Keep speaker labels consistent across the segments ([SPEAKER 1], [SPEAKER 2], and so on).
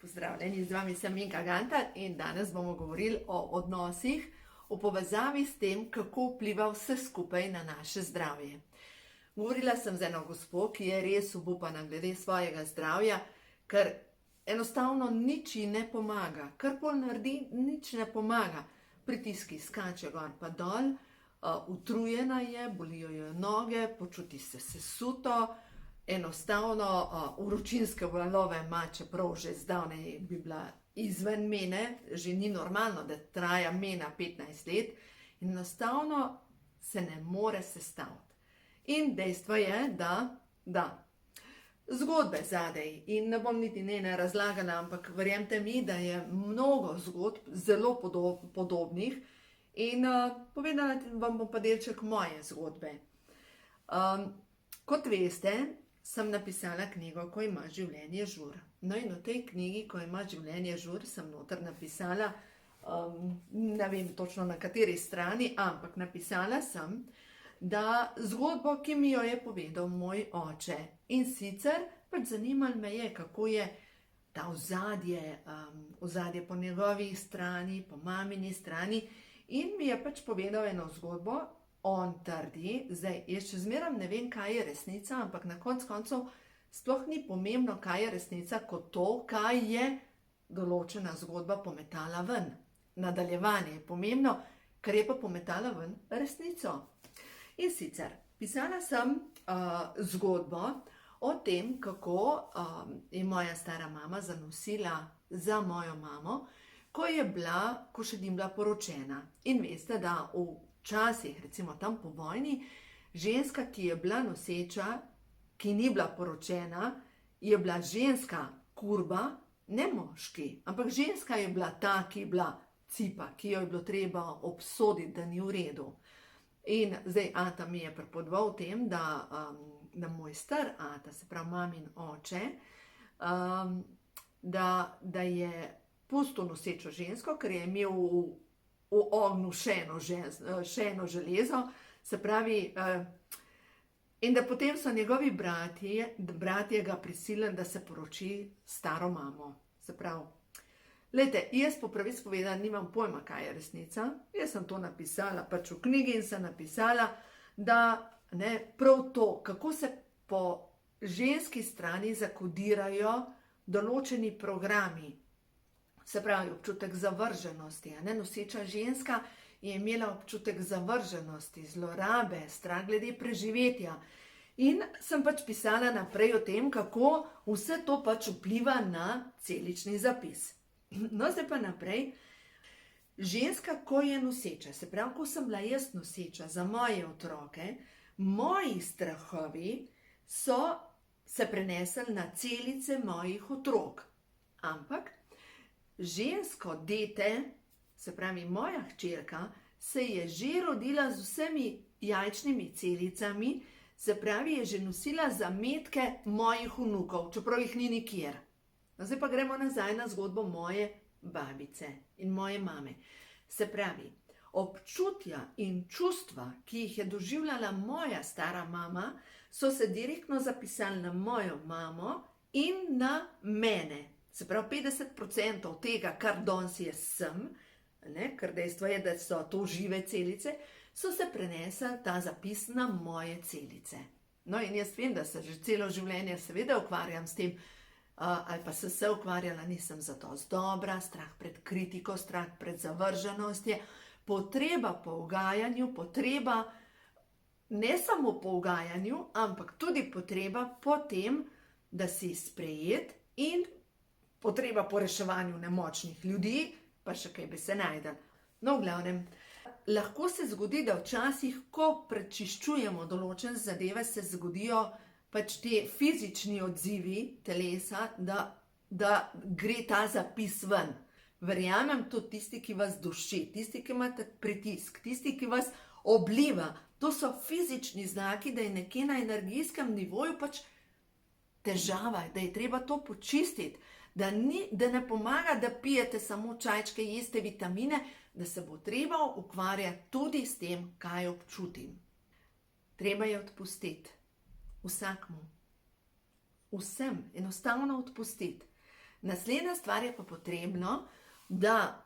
[SPEAKER 1] Pozdravljeni, z vami sem Minka Gantar in danes bomo govorili o odnosih v povezavi s tem, kako vpliva vse skupaj na naše zdravje. Govorila sem z eno gospo, ki je res obupana glede svojega zdravja, ker enostavno nič ji ne pomaga. Karkoli naredi, nič ne pomaga. Pritiski skače gor pa dol, utrujena je, bolijo jo noge, počuti se sesuto, enostavno vročinske valove ima, čeprav že zdavnaj bi bila izven mene, že ni normalno, da traja mena 15 let, in enostavno se ne more sestaviti. In dejstvo je, da zgodbe zadej, in ne bom niti ne razlagala, ampak verjemite mi, da je mnogo zgodb zelo podobnih in povedala vam bom pa delček moje zgodbe. Kot veste, sem napisala knjigo, Ko ima življenje žur. No in v tej knjigi, Ko ima življenje žur, sem noter napisala, ne vem točno na kateri strani, ampak napisala sem, da zgodbo, ki mi jo je povedal moj oče. In sicer pač zanimalo me je, kako je ta ozadje po njegovi strani, po mamini strani, in mi je pač povedal eno zgodbo. On trdi, zdaj jaz še zmeram ne vem, kaj je resnica, ampak na koncu sploh ni pomembno, kaj je resnica, kot to, kaj je določena zgodba pometala ven. Nadaljevanje je pomembno, ker je pa pometala ven resnico. In sicer, pisala sem zgodbo o tem, kako je moja stara mama zanosila za mojo mamo, ko še ni bila poročena. In veste, da včasih, recimo tam po vojni, ženska, ki je bila noseča, ki ni bila poročena, je bila ženska kurba, ne moški, ampak ženska je bila ta, ki je bila cipa, ki jo je bilo treba obsoditi, da ni v redu. In zdaj ata mi je pripovedoval o tem, da moj star ata, se pravi mamin oče, da je pustil nosečo žensko, ker je imel v ognju še eno železo, se pravi, in da potem so njegovi bratje ga prisilili, da se poroči staro mamo. Se pravi, glejte, jaz po pravici povedala nimam pojma, kaj je resnica. Jaz sem to napisala pač v knjigi in sem napisala, da prav to, kako se po ženski strani zakodirajo določeni programi. Se pravi, občutek zavrženosti. Noseča ženska je imela občutek zavrženosti, zlorabe, strah glede preživetja. In sem pač pisala naprej o tem, kako vse to pač vpliva na celični zapis. No, zdaj pa naprej. Ženska, ko je noseča, se pravi, ko sem bila jaz noseča za moje otroke, moji strahovi so se prenesli na celice mojih otrok. Ampak žensko dete, se pravi moja hčerka, se je že rodila z vsemi jajčnimi celicami, se pravi, je že nosila zametke mojih vnukov, čeprav jih ni nikjer. No, zdaj pa gremo nazaj na zgodbo moje babice in moje mame. Se pravi, občutja in čustva, ki jih je doživljala moja stara mama, so se direktno zapisali na mojo mamo in na mene. Se pravi, 50% tega, kar danes jaz sem, ker dejstvo je, da so to žive celice, so se prenesli ta zapis na moje celice. No in jaz vem, da se že celo življenje seveda ukvarjam s tem, ali pa se ukvarjala, nisem zato dobra, strah pred kritiko, strah pred zavrženostjo, potreba po ugajanju, potreba ne samo po ugajanju, ampak tudi potreba po tem, da si sprejet in potreba po reševanju nemočnih ljudi, pa še kaj bi se najdel. No, v glavnem, lahko se zgodi, da včasih, ko prečiščujemo določene zadeve, se zgodijo pač te fizični odzivi telesa, da gre ta zapis ven. Verjamem, tudi tisti, ki vas duši, tisti, ki imate pritisk, tisti, ki vas obliva, to so fizični znaki, da je nekje na energijskem nivoju pač težava, da je treba to počistiti. Da ne pomaga, da pijete samo čajčke, jeste vitamine, da se bo treba ukvarjati tudi s tem, kaj občutim. Treba je odpustiti. Vsakmu. Vsem enostavno odpustiti. Naslednja stvar je pa potrebno, da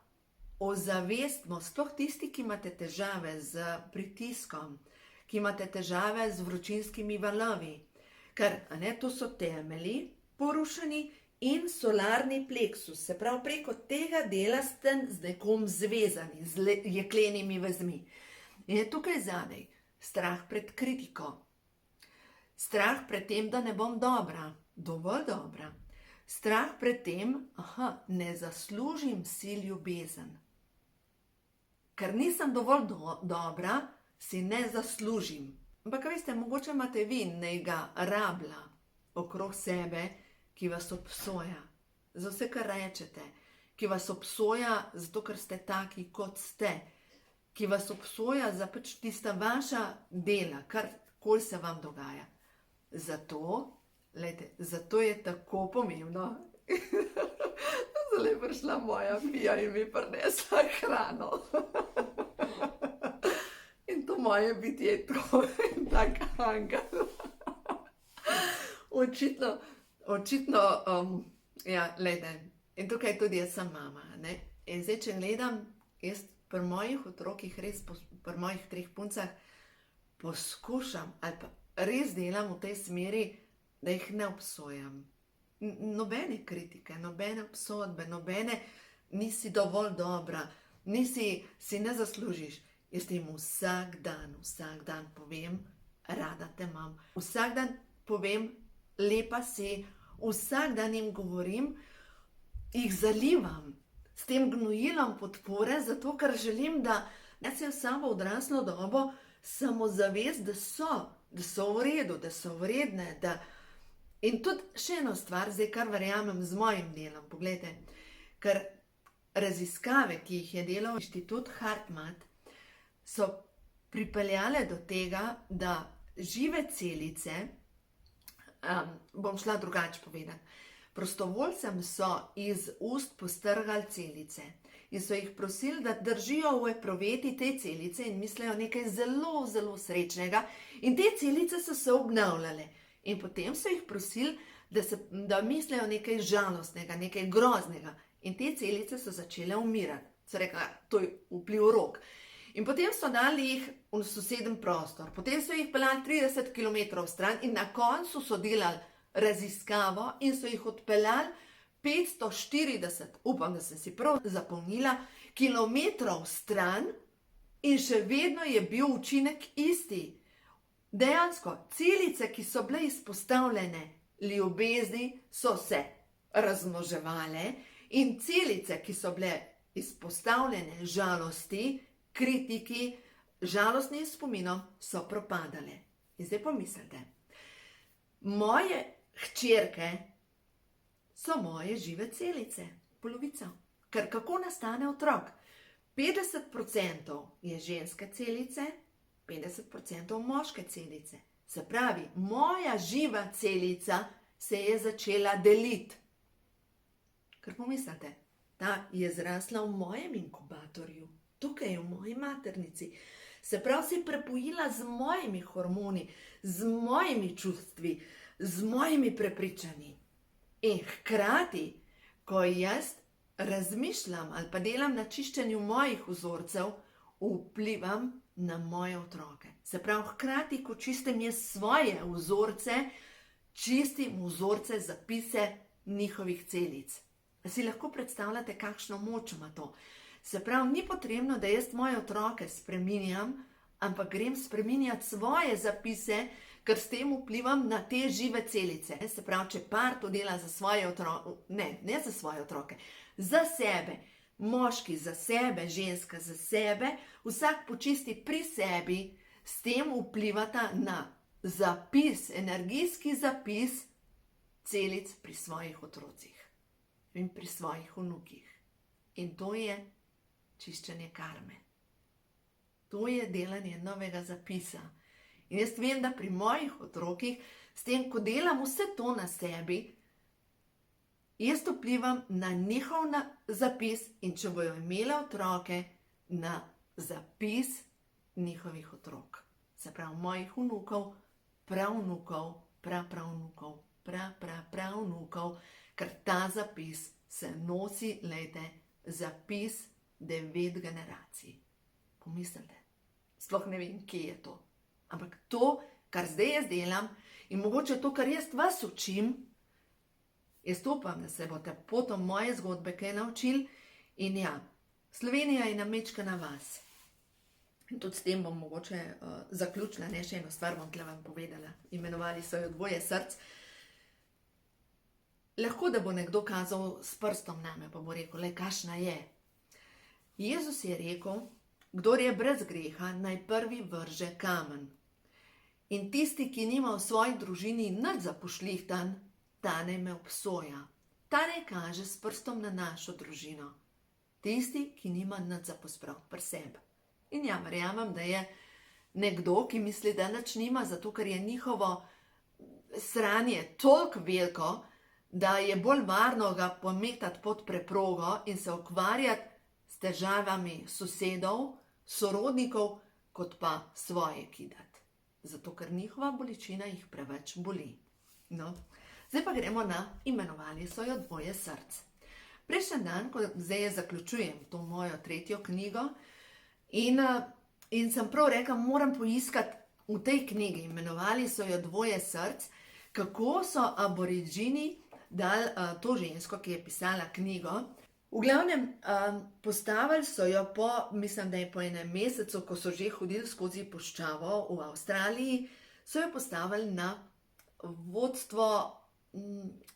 [SPEAKER 1] ozavestimo, sploh tisti, ki imate težave z pritiskom, ki imate težave z vročinskimi valovi, ker to so temelji porušeni in solarni pleksus, se pravi preko tega dela ste z nekom zvezani, z jeklenimi vezmi. In je tukaj zadaj strah pred kritiko, strah pred tem, da ne bom dobra, dovolj dobra, strah pred tem, ne zaslužim si ljubezen. Ker nisem dovolj dobra, si ne zaslužim. Ampak veste, mogoče imate vi nekega rabla okrog sebe, ki vas obsoja za vse, kar rečete, ki vas obsoja zato, ker ste taki, kot ste, ki vas obsoja za pač tista vaša dela, karkoli se vam dogaja. Zato je tako pomembno. Zdaj je prišla moja Pija in mi prinesla hrano. In to moje biti je tako in tak angel. Očitno, in tukaj tudi jaz sem mama, ne. In zdaj, če gledam, jaz pri mojih otrokih, res pri mojih 3 puncah, poskušam ali pa res delam v tej smeri, da jih ne obsojam. Nobene kritike, nobene obsodbe, nobene nisi dovolj dobra, si ne zaslužiš. Jaz jim vsak dan povem, rada te imam. Vsak dan povem, lepa si, vsak dan jim govorim, jih zalivam s tem gnojilom podpore, zato ker želim, da si v samo odraslo dobo samozavest, da so v redu, da so vredne. In tudi še eno stvar, zdaj kar verjamem z mojim delom, poglejte, ker raziskave, ki jih je delal inštitut HeartMath, so pripeljale do tega, da žive celice, bom šla drugače povedati, prostovoljcem so iz ust postrgali celice in so jih prosili, da držijo v epruveti te celice in mislijo nekaj zelo, zelo srečnega, in te celice so se obnavljale. In potem so jih prosili, da mislijo nekaj žalostnega, nekaj groznega, in te celice so začele umirati. So rekla, to je vpliv rok. In potem so dali jih v soseden prostor, potem so jih peljali 30 km stran in na koncu so delali raziskavo in so jih odpeljali 540, upam, da sem si prav zapomnila, kilometrov stran, in še vedno je bil učinek isti. Dejansko, celice, ki so bile izpostavljene ljubezni, so se razmnoževale, in celice, ki so bile izpostavljene žalosti, kritiki, žalostnim spominom, so propadale. In zdaj pomislite, moje hčerke so moje žive celice, polovica. Ker kako nastane otrok? 50% je ženske celice, 50% moške celice. Se pravi, moja živa celica se je začela deliti. Ker pomislite, ta je zrasla v mojem inkubatorju, tukaj v moji maternici. Se pravi, se je prepojila z mojimi hormoni, z mojimi čustvi, z mojimi prepričanji. In hkrati, ko jaz razmišljam ali pa delam na čiščenju mojih vzorcev, vplivam na moje otroke. Se pravi, hkrati, ko čistim jaz svoje vzorce, čistim vzorce, zapise njihovih celic. Si lahko predstavljate, kakšno moč ima to? Se pravi, ni potrebno, da jaz moje otroke spreminjam, ampak grem spreminjati svoje zapise, ker s tem vplivam na te žive celice. Se pravi, če par to dela za svoje otroke, ne za svoje otroke, za sebe, moški za sebe, ženska za sebe, vsak počisti pri sebi, s tem vplivata na zapis, energijski zapis celic pri svojih otrocih in pri svojih vnukih. In to je čiščenje karme. To je delanje novega zapisa. In jaz vem, da pri mojih otrokih, s tem, ko delam vse to na sebi, jaz vplivam na njihov zapis, in če bojo imele otroke, na zapis njihovih otrok. Se pravi, mojih vnukov, pravnukov, prapravnukov, pravnukov, ker ta zapis se nosi, lejte, zapis 9 generacij. Pomislite, sploh ne vem, kje je to. Ampak to, kar zdaj jaz delam in mogoče to, kar jaz vas učim, jaz upam, da se boste potom moje zgodbe kaj naučili. In ja, Slovenija je namečkana vas. In tudi s tem bom mogoče zaključila, ne, še eno stvar bom tle vam povedala. Imenovali so jo Dvoje src. Lahko, da bo nekdo kazal s prstom name, pa bo rekel, le kakšna je. Jezus je rekel, kdor je brez greha, naj prvi vrže kamen. In tisti, ki nima v svoji družini nič zapošljihtan, ta naj me obsoja. Ta naj kaže s prstom na našo družino. Tisti, ki nima nič zaposprav pri sebi. In ja, verjamem, da je nekdo, ki misli, da nič nima, zato ker je njihovo sranje toliko veliko, da je bolj varno ga pometati pod preprogo in se ukvarjati s težavami sosedov, sorodnikov, kot pa svoje kidati. Zato ker njihova bolečina jih preveč boli. No, zdaj pa gremo na Imenovali so jo Dvoje src. Prejšnji dan, ko zdaj zaključujem to mojo 3. knjigo, in sem prav rekla, moram poiskati v tej knjigi, Imenovali so jo Dvoje src, kako so aboriđini dali to žensko, ki je pisala knjigo. V glavnem, postavili so jo po, mislim, da je po enem mesecu, ko so že hodili skozi puščavo v Avstraliji, so jo postavili na vodstvo,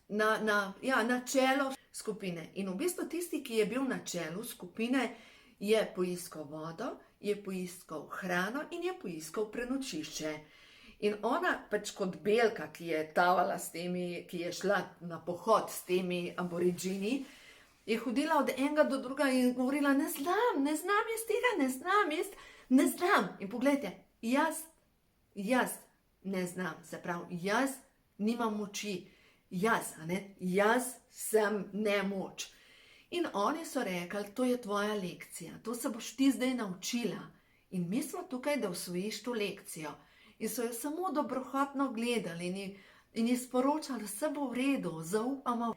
[SPEAKER 1] na čelo skupine. In v bistvu tisti, ki je bil na čelu skupine, je poiskal vodo, je poiskal hrano in je poiskal prenočišče. In ona pač kot belka, ki je tavala s temi, ki je šla na pohod s temi aboriđini, je hodila od enega do drugega in govorila, ne znam jaz tega, ne znam. In poglejte, jaz ne znam, se pravi, jaz nimam moči, jaz sem nemoč. In oni so rekli, to je tvoja lekcija, to se boš ti zdaj naučila. In mi smo tukaj, da osvojiš to lekcijo. In so jo samo dobrohotno gledali in ji sporočali, vse bo v redu, zaupamo.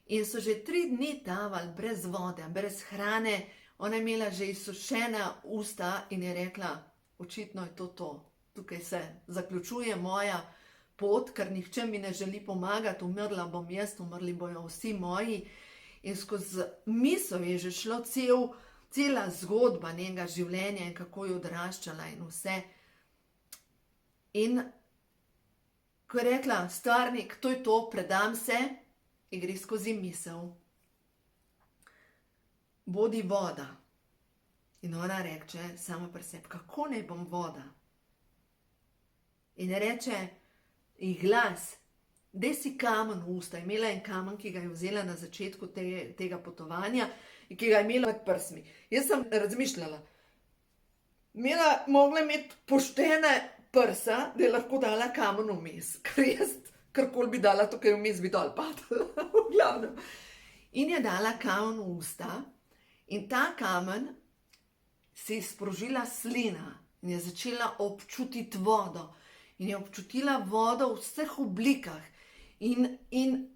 [SPEAKER 1] In so že 3 dni tavali brez vode, brez hrane, ona je imela že izsušena usta in je rekla, očitno je to. Tukaj se zaključuje moja pot, ker nihče mi ne želi pomagati, umrla bom jaz, umrli bojo vsi moji. In skozi misel je že šlo cela zgodba njenega življenja in kako je odraščala in vse. In ko je rekla, stvarnik, to je to, predam se, in gre skozi misel. Bodi voda. In ona reče sama pri sebi, kako naj bom voda? In reče ji glas, daj si kamen v usta. Imela en kamen, ki ga je vzela na začetku tega potovanja in ki ga je imela med prsmi. Jaz sem razmišljala, mogla imeti poštene prsa, da je lahko dala kamen vmes, ker jaz karkoli bi dala, tukaj vmes bi dol padala, v glavnem. In je dala kamen v usta in ta kamen se je sprožila slina in je začela občutiti vodo. In je občutila vodo v vseh oblikah in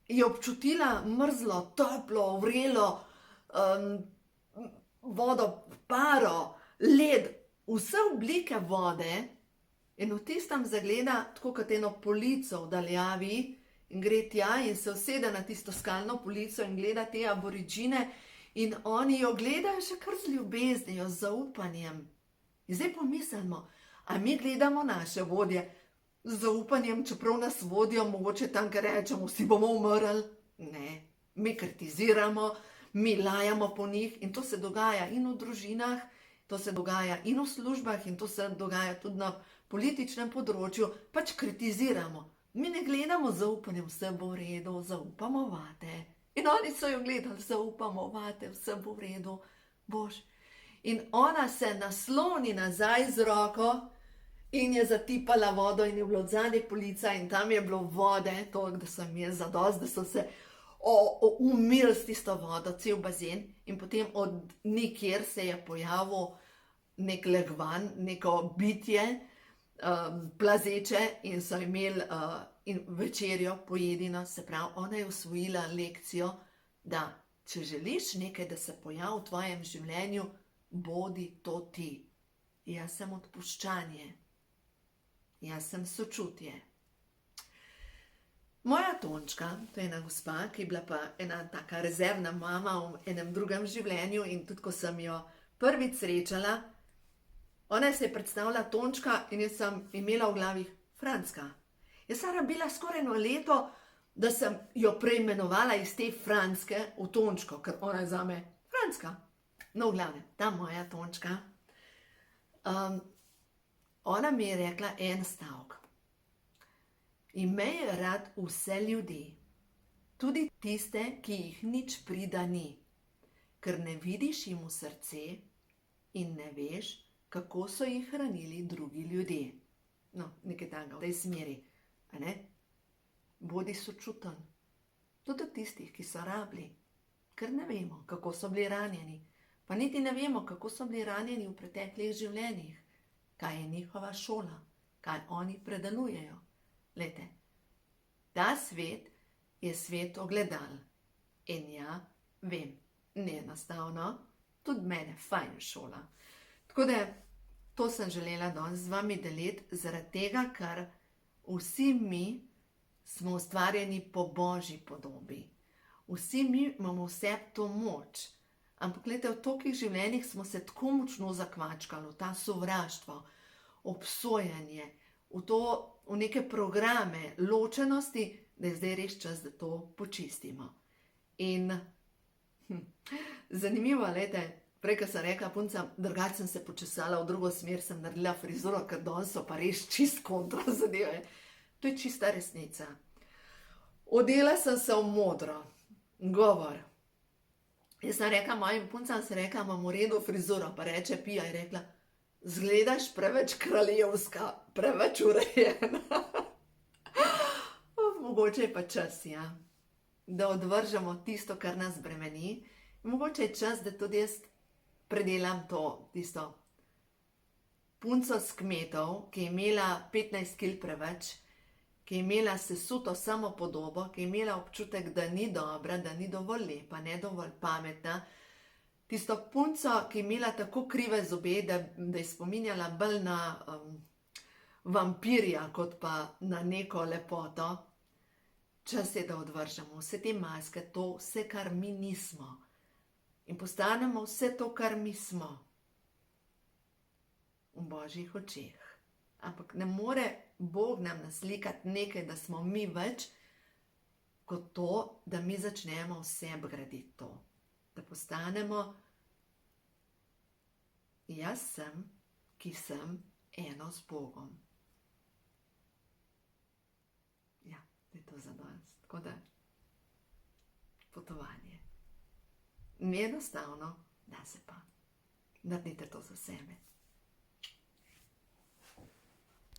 [SPEAKER 1] je občutila mrzlo, toplo, vrelo, vodo, paro, led, vse oblike vode. In v tistem zagleda tako kot eno polico v daljavi in gre tja in se usede na tisto skalno polico in gleda te aboriđine in oni jo gledajo še kar z ljubeznijo, z zaupanjem. In zdaj pomislimo, a mi gledamo naše vodje z zaupanjem, čeprav nas vodijo, mogoče tam, ker rečemo, vsi bomo umrli? Ne, mi kritiziramo, mi lajamo po njih in to se dogaja in v družinah, to se dogaja in v službah in to se dogaja tudi na političnem področju, pač kritiziramo. Mi ne gledamo z zaupanjem, vse bo v redu, zaupamo vate. In oni so jo gledali, zaupamo vate, vse bo v redu, boš. In ona se nasloni nazaj z roko in je zatipala vodo in je bilo odzadaj polica in tam je bilo vode, toliko, da sem jaz zadost, da so se umili s tisto vodo, cel bazen. In potem od nikjer se je pojavil nek legvan, neko bitje, plazeče in so imeli in večerjo pojedino, se pravi, ona je usvojila lekcijo, da če želiš nekaj, da se pojavi v tvojem življenju, bodi to ti. Jaz sem odpuščanje. Jaz sem sočutje. Moja Tončka, to je ena gospa, ki je bila pa ena taka rezervna mama v enem drugem življenju in tudi ko sem jo prvič srečala, ona se je predstavila Tončka in jaz sem imela v glavi Franska. Jaz sem rabila skoraj 1 leto, da sem jo preimenovala iz te Franske v Tončko, ker ona je zame Franska. No, v glavnem, ta moja Tončka, ona mi je rekla en stavek. Imej rad vse ljudi, tudi tiste, ki jih nič prida ni, ker ne vidiš jim v srce in ne veš, kako so jih hranili drugi ljudje. No, nekaj takega v tej smeri, a ne? Bodi sočuten, tudi od tistih, ki so rabili, ker ne vemo, kako so bili ranjeni, pa niti ne vemo, kako so bili ranjeni v preteklih življenjih, kaj je njihova šola, kaj oni predelujejo. Glejte, ta svet je svet ogledal in ja, vem, ne enostavno, tudi mene fajn šola. Tako da, to sem želela danes z vami deliti, zaradi tega, ker vsi mi smo ustvarjeni po Božji podobi. Vsi mi imamo vse to moč, ampak glejte, v tolikih življenjih smo se tako močno zakvačkali, v ta sovraštvo, obsojanje, v neke programe ločenosti, da je zdaj res čas, da to počistimo. In zanimivo, glejte, prej, ko sem rekla puncam, drugače sem se počesala, v drugo smer sem naredila frizuro, ker danes so pa res čist kontra zadeve. To je čista resnica. Odela sem se v modro. Govor. Jaz sem rekla mojim puncam, sem rekla, imam v redu frizuro, pa reče Pija, je rekla, zgledaš preveč kraljevska, preveč urejena. Mogoče je pa čas, ja, da odvržemo tisto, kar nas bremeni. Mogoče je čas, da tudi jaz predelam to, tisto punco s Kmetov, ki je imela 15 kg preveč, ki je imela sesuto samopodobo, ki je imela občutek, da ni dobra, da ni dovolj lepa, ne dovolj pametna. Tisto punco, ki je imela tako krive zobe, da je spominjala bolj na vampirja, kot pa na neko lepoto. Čas je, da odvržemo vse te maske, to vse, kar mi nismo. In postanemo vse to, kar mi smo. V Božjih očeh. Ampak ne more Bog nam naslikati nekaj, da smo mi več, kot to, da mi začnemo vse graditi to. Da postanemo, jaz sem, ki sem eno s Bogom. Ja, je to za danes. Tako da, potovanje. Ni enostavno, da se pa. Naredite to za sebe.